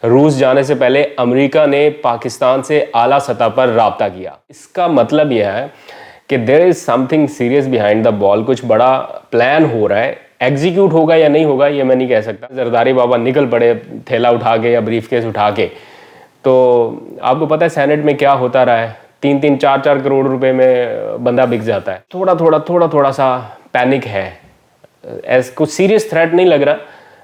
روس جانے سے پہلے امریکہ نے پاکستان سے اعلیٰ سطح پر رابطہ کیا. اس کا مطلب یہ ہے کہ there is something serious behind the ball. کچھ بڑا پلان ہو رہا ہے. ایگزیکیوٹ ہوگا یا نہیں ہوگا یہ میں نہیں کہہ سکتا. زرداری بابا نکل پڑے تھیلا اٹھا کے یا بریف کیس اٹھا کے. تو آپ کو پتہ ہے سینٹ میں کیا ہوتا رہا ہے. 3-4 کروڑ روپے میں بندہ بک جاتا ہے. تھوڑا سا پینک ہے. کچھ سیریس تھریٹ نہیں لگ رہا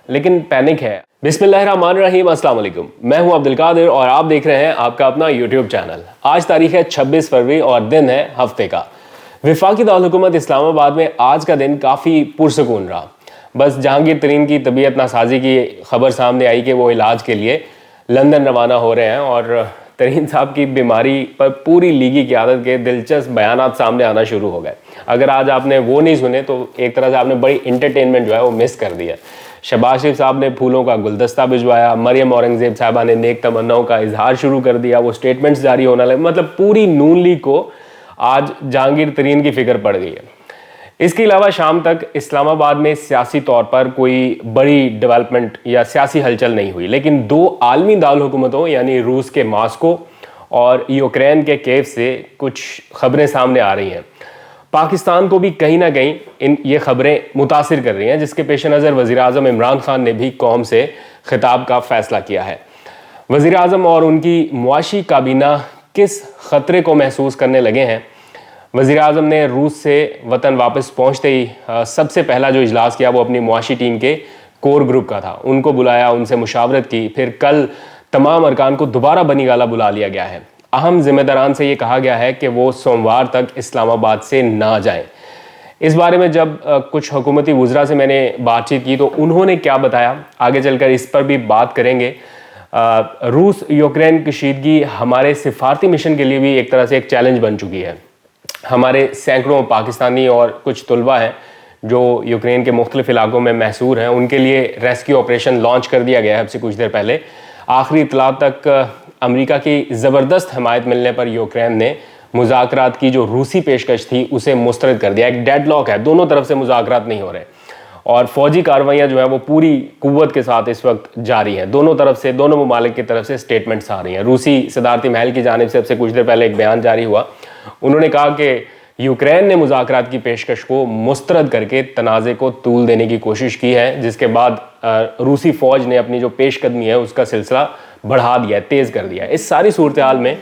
لیکن پینک ہے. بسم اللہ الرحمن الرحیم. السلام علیکم. میں ہوں عبد القادر اور آپ دیکھ رہے ہیں آپ کا اپنا یوٹیوب چینل. آج تاریخ ہے 26 فروری اور دن ہے ہفتے کا. وفاقی دارالحکومت اسلام آباد میں آج کا دن کافی پرسکون رہا. بس جہانگیر ترین کی طبیعت ناسازی کی خبر سامنے آئی کہ وہ علاج کے لیے لندن روانہ ہو رہے ہیں اور ترین صاحب کی بیماری پر پوری لیگی قیادت کے دلچسپ بیانات سامنے آنا شروع ہو گئے. اگر آج آپ نے وہ نہیں سنے تو ایک طرح سے آپ نے بڑی انٹرٹینمنٹ جو ہے وہ مس کر دیا. شہباز شریف صاحب نے پھولوں کا گلدستہ بھجوایا. مریم اورنگزیب صاحبہ نے نیک تمناؤں کا اظہار شروع کر دیا. وہ سٹیٹمنٹس جاری ہونا لگے. مطلب پوری نون لیگ کو آج جہانگیر ترین کی فکر پڑ گئی ہے. اس کے علاوہ شام تک اسلام آباد میں سیاسی طور پر کوئی بڑی ڈیولپمنٹ یا سیاسی ہلچل نہیں ہوئی. لیکن دو عالمی دارالحکومتوں یعنی روس کے ماسکو اور یوکرین کے کیف سے کچھ خبریں سامنے آ رہی ہیں. پاکستان کو بھی کہیں نہ کہیں یہ خبریں متاثر کر رہی ہیں جس کے پیش نظر وزیر اعظم عمران خان نے بھی قوم سے خطاب کا فیصلہ کیا ہے. وزیر اعظم اور ان کی معاشی کابینہ کس خطرے کو محسوس کرنے لگے ہیں؟ وزیر اعظم نے روس سے وطن واپس پہنچتے ہی سب سے پہلا جو اجلاس کیا وہ اپنی معاشی ٹیم کے کور گروپ کا تھا. ان کو بلایا, ان سے مشاورت کی. پھر کل تمام ارکان کو دوبارہ بنی گالہ بلا لیا گیا ہے. اہم ذمہ داران سے یہ کہا گیا ہے کہ وہ سوموار تک اسلام آباد سے نہ جائیں. اس بارے میں جب کچھ حکومتی وزراء سے میں نے بات چیت کی تو انہوں نے کیا بتایا آگے چل کر اس پر بھی بات کریں گے. روس یوکرین کشیدگی ہمارے سفارتی مشن کے لیے بھی ایک طرح سے ایک چیلنج بن چکی ہے. ہمارے سینکڑوں پاکستانی اور کچھ طلبہ ہیں جو یوکرین کے مختلف علاقوں میں محصور ہیں. ان کے لیے ریسکیو آپریشن لانچ کر دیا گیا ہے اب سے کچھ دیر پہلے. آخری اطلاعات تک امریکہ کی زبردست حمایت ملنے پر یوکرین نے مذاکرات کی جو روسی پیشکش تھی اسے مسترد کر دیا. ایک ڈیڈ لاک ہے, دونوں طرف سے مذاکرات نہیں ہو رہے اور فوجی کارروائیاں جو ہیں وہ پوری قوت کے ساتھ اس وقت جاری ہیں. دونوں طرف سے, دونوں ممالک کی طرف سے سٹیٹمنٹس آ رہی ہیں. روسی صدارتی محل کی جانب سے اب سے کچھ دیر پہلے ایک بیان جاری ہوا. انہوں نے کہا کہ یوکرین نے مذاکرات کی پیشکش کو مسترد کر کے تنازع کو طول دینے کی کوشش کی ہے, جس کے بعد روسی فوج نے اپنی جو پیش قدمی ہے اس کا سلسلہ بڑھا دیا ہے, تیز کر دیا ہے. اس ساری صورتحال میں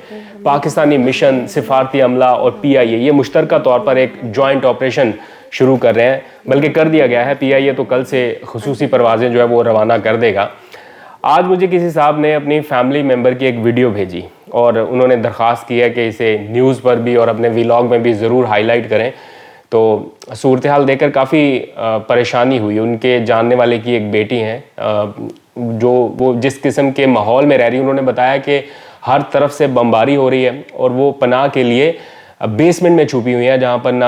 پاکستانی مشن, سفارتی عملہ اور پی آئی اے یہ مشترکہ طور پر ایک جوائنٹ آپریشن شروع کر رہے ہیں, بلکہ کر دیا گیا ہے. پی آئی اے تو کل سے خصوصی پروازیں جو ہے وہ روانہ کر دے گا. آج مجھے کسی صاحب نے اپنی فیملی ممبر کی ایک ویڈیو بھیجی اور انہوں نے درخواست کی ہے کہ اسے نیوز پر بھی اور اپنے ویلاگ میں بھی ضرور ہائی لائٹ کریں. تو صورتحال دیکھ کر کافی پریشانی ہوئی. ان کے جاننے والے کی ایک بیٹی ہیں جو وہ جس قسم کے ماحول میں رہ رہی, انہوں نے بتایا کہ ہر طرف سے بمباری ہو رہی ہے اور وہ پناہ کے لیے بیسمنٹ میں چھپی ہوئی ہیں جہاں پر نہ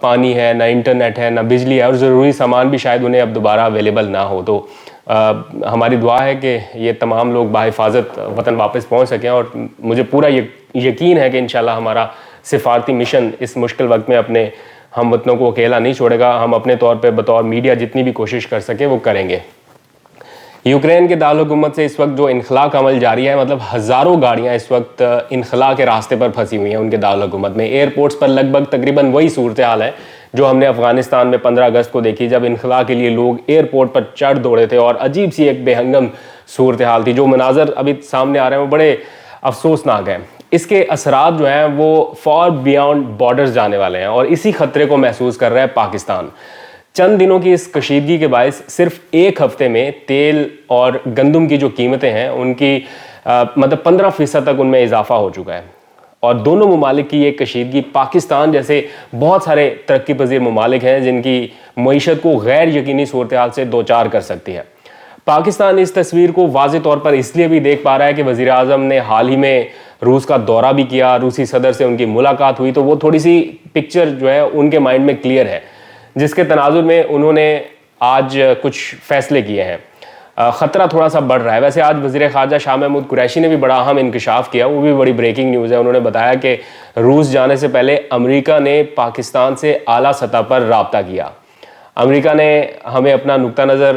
پانی ہے, نہ انٹرنیٹ ہے, نہ بجلی ہے اور ضروری سامان بھی شاید انہیں اب دوبارہ اویلیبل نہ ہو. تو ہماری دعا ہے کہ یہ تمام لوگ بحفاظت وطن واپس پہنچ سکیں اور مجھے پورا یقین ہے کہ انشاءاللہ ہمارا سفارتی مشن اس مشکل وقت میں اپنے ہم وطنوں کو اکیلا نہیں چھوڑے گا. ہم اپنے طور پہ بطور میڈیا جتنی بھی کوشش کر سکیں وہ کریں گے. یوکرین کے دارالحکومت سے اس وقت جو انخلاء کا عمل جاری ہے, مطلب ہزاروں گاڑیاں اس وقت انخلاء کے راستے پر پھنسی ہوئی ہیں ان کے دارالحکومت میں. ایئرپورٹس پر لگ بھگ تقریباً وہی صورتحال ہے جو ہم نے افغانستان میں 15 اگست کو دیکھی جب انخلاء کے لیے لوگ ایئرپورٹ پر چڑھ دوڑے تھے اور عجیب سی ایک بے ہنگم صورتحال تھی. جو مناظر ابھی سامنے آ رہے ہیں وہ بڑے افسوسناک ہیں. اس کے اثرات جو ہیں وہ فار بیانڈ بارڈرز جانے والے ہیں اور اسی خطرے کو محسوس کر رہا ہے پاکستان. چند دنوں کی اس کشیدگی کے باعث صرف ایک ہفتے میں تیل اور گندم کی جو قیمتیں ہیں ان کی مطلب 15% تک ان میں اضافہ ہو چکا ہے. اور دونوں ممالک کی یہ کشیدگی پاکستان جیسے بہت سارے ترقی پذیر ممالک ہیں جن کی معیشت کو غیر یقینی صورتحال سے دوچار کر سکتی ہے. پاکستان اس تصویر کو واضح طور پر اس لیے بھی دیکھ پا رہا ہے کہ وزیر اعظم نے حال ہی میں روس کا دورہ بھی کیا, روسی صدر سے ان کی ملاقات ہوئی, تو وہ تھوڑی سی پکچر جو ہے ان کے مائنڈ میں کلیئر ہے, جس کے تناظر میں انہوں نے آج کچھ فیصلے کیے ہیں. خطرہ تھوڑا سا بڑھ رہا ہے. ویسے آج وزیر خارجہ شاہ محمود قریشی نے بھی بڑا اہم انکشاف کیا, وہ بھی بڑی بریکنگ نیوز ہے. انہوں نے بتایا کہ روس جانے سے پہلے امریکہ نے پاکستان سے اعلیٰ سطح پر رابطہ کیا. امریکہ نے ہمیں اپنا نقطہ نظر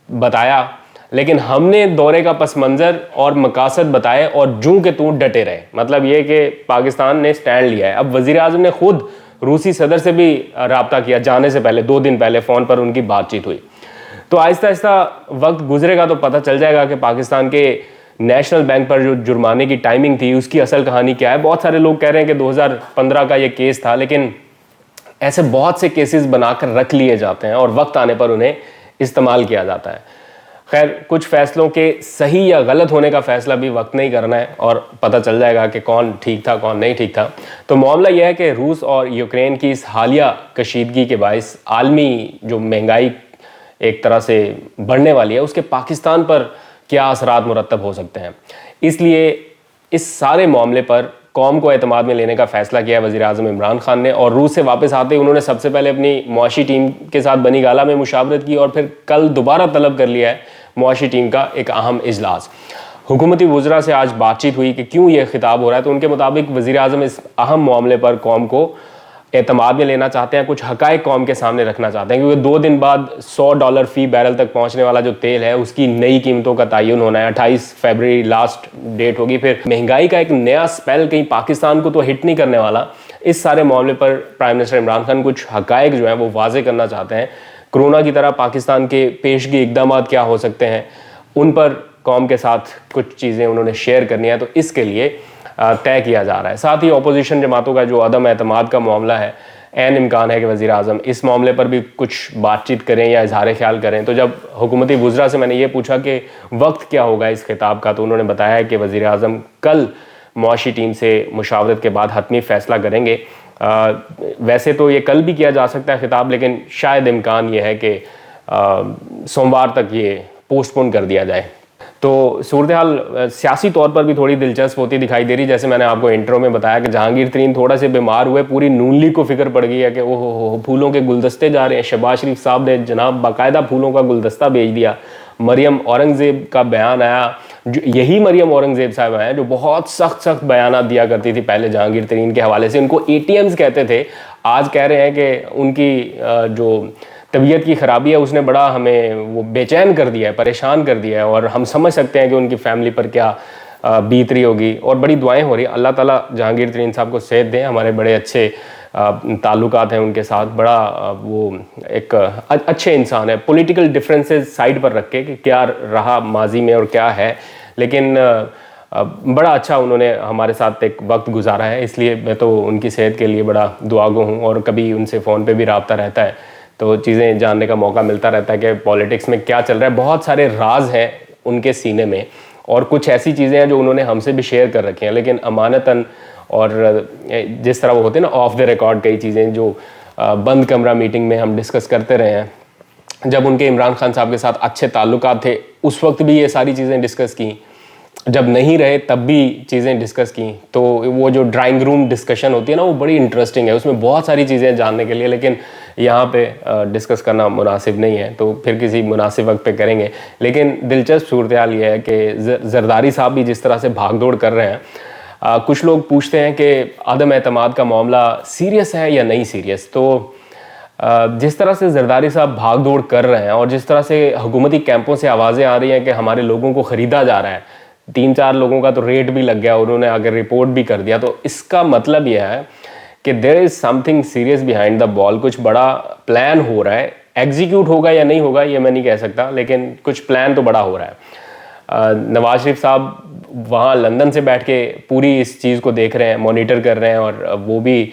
بتایا لیکن ہم نے دورے کا پس منظر اور مقاصد بتائے اور جوں کہ توں ڈٹے رہے. مطلب یہ کہ پاکستان نے سٹینڈ لیا ہے. اب وزیر اعظم نے خود روسی صدر سے بھی رابطہ کیا جانے سے پہلے, 2 دن پہلے فون پر ان کی بات چیت ہوئی. تو آہستہ آہستہ وقت گزرے گا تو پتہ چل جائے گا کہ پاکستان کے نیشنل بینک پر جو جرمانے کی ٹائمنگ تھی اس کی اصل کہانی کیا ہے. بہت سارے لوگ کہہ رہے ہیں کہ 2015 کا یہ کیس تھا, لیکن ایسے بہت سے کیسز بنا کر رکھ لیے جاتے ہیں اور وقت آنے پر انہیں استعمال کیا جاتا ہے. خیر, کچھ فیصلوں کے صحیح یا غلط ہونے کا فیصلہ بھی وقت نہیں کرنا ہے اور پتہ چل جائے گا کہ کون ٹھیک تھا کون نہیں ٹھیک تھا. تو معاملہ یہ ہے کہ روس اور یوکرین کی اس حالیہ کشیدگی کے باعث عالمی جو مہنگائی ایک طرح سے بڑھنے والی ہے اس کے پاکستان پر کیا اثرات مرتب ہو سکتے ہیں. اس لیے اس سارے معاملے پر قوم کو اعتماد میں لینے کا فیصلہ کیا ہے وزیر اعظم عمران خان نے. اور روس سے واپس آتے ہی انہوں نے سب سے پہلے اپنی معاشی ٹیم کے ساتھ بنی گالا میں مشاورت کی اور پھر کل دوبارہ طلب کر لیا ہے معاشی ٹیم کا ایک اہم اجلاس. حکومتی وزراء سے آج بات چیت ہوئی کہ کیوں یہ خطاب ہو رہا ہے. تو ان کے مطابق وزیر اعظم اس اہم معاملے پر قوم کو اعتماد میں لینا چاہتے ہیں, کچھ حقائق قوم کے سامنے رکھنا چاہتے ہیں, کیونکہ 2 دن بعد $100 فی بیرل تک پہنچنے والا جو تیل ہے اس کی نئی قیمتوں کا تعین ہونا ہے. 28 فروری لاسٹ ڈیٹ ہوگی. پھر مہنگائی کا ایک نیا اسپیل کہیں پاکستان کو تو ہٹ نہیں کرنے والا. اس سارے معاملے پر پرائم منسٹر عمران خان کچھ حقائق جو ہیں وہ واضح کرنا چاہتے ہیں. کرونا کی طرح پاکستان کے پیشگی اقدامات کیا ہو سکتے ہیں, ان پر قوم کے ساتھ کچھ چیزیں انہوں نے شیئر کرنی ہے. تو اس کے لیے طے کیا جا رہا ہے. ساتھ ہی اپوزیشن جماعتوں کا جو عدم اعتماد کا معاملہ ہے, عین امکان ہے کہ وزیر اعظم اس معاملے پر بھی کچھ بات چیت کریں یا اظہار خیال کریں. تو جب حکومتی وزراء سے میں نے یہ پوچھا کہ وقت کیا ہوگا اس خطاب کا, تو انہوں نے بتایا کہ وزیر اعظم کل معاشی ٹیم سے مشاورت کے بعد حتمی فیصلہ کریں گے. ویسے تو یہ کل بھی کیا جا سکتا ہے خطاب, لیکن شاید امکان یہ ہے کہ سوموار تک یہ پوسٹ پون کر دیا جائے. تو صورتحال سیاسی طور پر بھی تھوڑی دلچسپ ہوتی دکھائی دے رہی. جیسے میں نے آپ کو انٹرو میں بتایا کہ جہانگیر ترین تھوڑا سے بیمار ہوئے, پوری نون لیگ کو فکر پڑ گئی ہے کہ وہ پھولوں کے گلدستے جا رہے ہیں. شہباز شریف صاحب نے جناب باقاعدہ پھولوں کا گلدستہ بھیج دیا. مریم اورنگزیب کا بیان آیا, یہی مریم اورنگزیب صاحب ہیں جو بہت سخت بیانات دیا کرتی تھی پہلے جہانگیر ترین کے حوالے سے. ان کو ATMs کہتے تھے, آج کہہ رہے ہیں کہ ان کی جو طبیعت کی خرابی ہے اس نے بڑا ہمیں وہ بے چین کر دیا ہے, پریشان کر دیا ہے, اور ہم سمجھ سکتے ہیں کہ ان کی فیملی پر کیا بیت رہی ہوگی. اور بڑی دعائیں ہو رہی ہیں, اللہ تعالیٰ جہانگیر ترین صاحب کو صحت دیں. ہمارے بڑے اچھے تعلقات ہیں ان کے ساتھ, بڑا وہ ایک اچھے انسان ہے. پولیٹیکل ڈفرینسز سائڈ پر رکھ کے کہ کیا رہا ماضی میں اور کیا ہے, لیکن بڑا اچھا انہوں نے ہمارے ساتھ ایک وقت گزارا ہے. اس لیے میں تو ان کی صحت کے لیے بڑا دعاگو ہوں, اور کبھی ان سے فون پہ بھی رابطہ رہتا ہے تو چیزیں جاننے کا موقع ملتا رہتا ہے کہ پالیٹکس میں کیا چل رہا ہے. بہت سارے راز ہیں ان کے سینے میں, اور کچھ ایسی چیزیں ہیں جو انہوں نے ہم سے بھی شیئر کر رکھی ہیں, لیکن امانتاً اور جس طرح وہ ہوتے ہیں نا آف دا ریکارڈ, کئی چیزیں جو بند کمرہ میٹنگ میں ہم ڈسکس کرتے رہے ہیں. جب ان کے عمران خان صاحب کے ساتھ اچھے تعلقات تھے اس وقت بھی یہ ساری چیزیں ڈسکس کیں, جب نہیں رہے تب بھی چیزیں ڈسکس کیں. تو وہ جو ڈرائنگ روم ڈسکشن ہوتی ہے نا وہ بڑی انٹرسٹنگ ہے, اس میں بہت ساری چیزیں جاننے کے لیے, لیکن یہاں پہ ڈسکس کرنا مناسب نہیں ہے, تو پھر کسی مناسب وقت پہ کریں گے. لیکن دلچسپ صورتحال یہ ہے کہ زرداری صاحب بھی جس طرح سے بھاگ دوڑ کر رہے ہیں, کچھ لوگ پوچھتے ہیں کہ عدم اعتماد کا معاملہ سیریس ہے یا نہیں سیریس. تو جس طرح سے زرداری صاحب بھاگ دوڑ کر رہے ہیں اور جس طرح سے حکومتی کیمپوں سے آوازیں آ رہی ہیں کہ ہمارے لوگوں کو خریدا جا رہا ہے, 3-4 لوگوں کا تو ریٹ بھی لگ گیا, انہوں نے اگر رپورٹ بھی کر دیا, تو اس کا مطلب یہ ہے کہ there is something serious behind the ball. کچھ بڑا پلان ہو رہا ہے, ایگزیکیوٹ ہوگا یا نہیں ہوگا یہ میں نہیں کہہ سکتا, لیکن کچھ پلان تو بڑا ہو رہا ہے. نواز شریف صاحب وہاں لندن سے بیٹھ کے پوری اس چیز کو دیکھ رہے ہیں, مانیٹر کر رہے ہیں, اور وہ بھی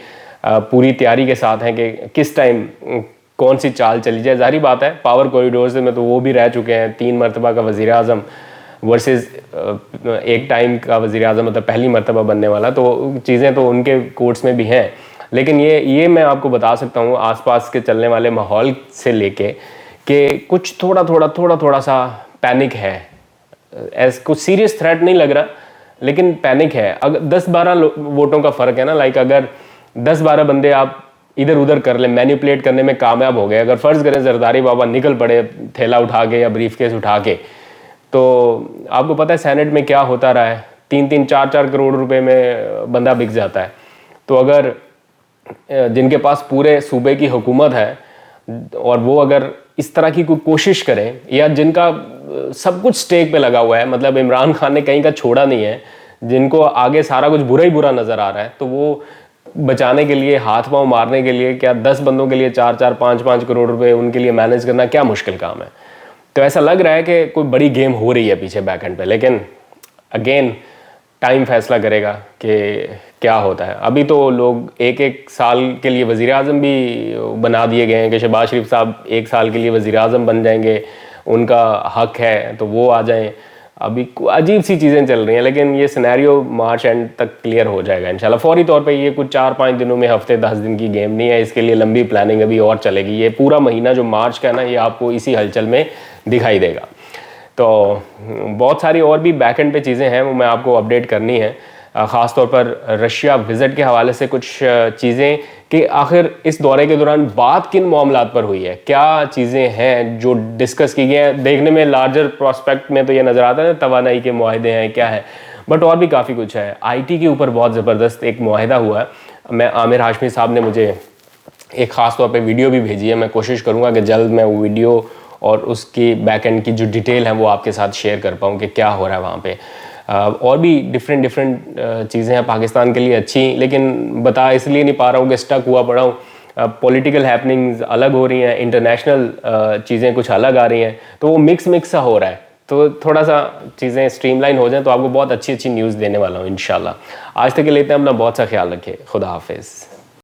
پوری تیاری کے ساتھ ہیں کہ کس ٹائم کون سی چال چلی جائے. ظاہری بات ہے پاور کوریڈورز میں تو وہ بھی رہ چکے ہیں, 3 مرتبہ کا وزیر اعظم ورسز ایک ٹائم کا وزیر اعظم, مطلب پہلی مرتبہ بننے والا, تو چیزیں تو ان کے کورٹس میں بھی ہیں. لیکن یہ میں آپ کو بتا سکتا ہوں آس پاس کے چلنے والے ماحول سے لے کے کہ کچھ تھوڑا سا پینک ہے. کچھ سیریس تھریٹ نہیں لگ رہا, لیکن پینک ہے. اگر 10-12 ووٹوں کا فرق ہے نا, لائک اگر 10-12 بندے آپ ادھر ادھر کر لیں, مینیپولیٹ کرنے میں کامیاب ہو گئے, اگر فرض کریں زرداری بابا نکل پڑے تھیلا اٹھا کے یا بریف کیس اٹھا کے, تو آپ کو پتہ ہے سینٹ میں کیا ہوتا رہا ہے, 3-3 4-4 کروڑ روپے میں بندہ بک جاتا ہے. تو اگر جن کے پاس پورے صوبے کی حکومت ہے اور وہ اگر اس طرح کی کوئی کوشش کریں, یا جن کا سب کچھ سٹیک پہ لگا ہوا ہے. مطلب عمران خان نے کہیں کا چھوڑا نہیں ہے. جن کو آگے سارا کچھ برا ہی برا نظر آ رہا ہے, تو وہ بچانے کے لیے, ہاتھ پاؤں مارنے کے لیے, کیا 10 بندوں کے لیے 4-4 5-5 کروڑ روپے ان کے لیے مینیج کرنا کیا مشکل کام ہے. تو ایسا لگ رہا ہے کہ کوئی بڑی گیم ہو رہی ہے پیچھے بیک اینڈ پہ, لیکن اگین ٹائم فیصلہ کرے گا کہ کیا ہوتا ہے. ابھی تو لوگ 1 سال کے لیے وزیر اعظم بھی بنا دیے گئے ہیں کہ شہباز شریف صاحب 1 سال کے لیے وزیر اعظم بن جائیں گے, ان کا حق ہے تو وہ آ جائیں. ابھی عجیب سی چیزیں چل رہی ہیں, لیکن یہ سینیریو مارچ اینڈ تک کلیئر ہو جائے گا انشاءاللہ. فوری طور پہ یہ کچھ 4-5 دنوں میں, ہفتے 10 دن کی گیم نہیں ہے. اس کے لیے لمبی پلاننگ ابھی اور چلے گی. یہ پورا مہینہ جو مارچ کا ہے نا, یہ آپ کو اسی ہلچل میں دکھائی دے گا. تو بہت ساری اور بھی بیک اینڈ پہ چیزیں ہیں, وہ میں آپ کو اپڈیٹ کرنی ہے. خاص طور پر رشیا وزٹ کے حوالے سے کچھ چیزیں کہ آخر اس دورے کے دوران بات کن معاملات پر ہوئی ہے, کیا چیزیں ہیں جو ڈسکس کی گئی ہیں. دیکھنے میں لارجر پراسپیکٹ میں تو یہ نظر آتا ہے نا, توانائی کے معاہدے ہیں, کیا ہے, بٹ اور بھی کافی کچھ ہے. آئی ٹی کے اوپر بہت زبردست ایک معاہدہ ہوا ہے. میں عامر ہاشمی صاحب نے مجھے ایک خاص طور پہ ویڈیو بھی بھیجی ہے. میں کوشش کروں گا کہ جلد میں وہ ویڈیو اور اس کی بیک اینڈ کی جو ڈیٹیل ہے وہ آپ کے ساتھ شیئر کر پاؤں کہ کیا ہو رہا ہے وہاں پہ. اور بھی ڈفرینٹ چیزیں ہیں پاکستان کے لیے اچھی, لیکن بتا اس لیے نہیں پا رہا ہوں کہ اسٹک ہوا پڑا ہوں. پولیٹیکل ہیپننگز الگ ہو رہی ہیں, انٹرنیشنل چیزیں کچھ الگ آ رہی ہیں, تو وہ مکس سا ہو رہا ہے. تو تھوڑا سا چیزیں اسٹریم لائن ہو جائیں تو آپ کو بہت اچھی نیوز دینے والا ہوں انشاءاللہ. آج تک کے لیے اپنا بہت سا خیال رکھیں. خدا حافظ.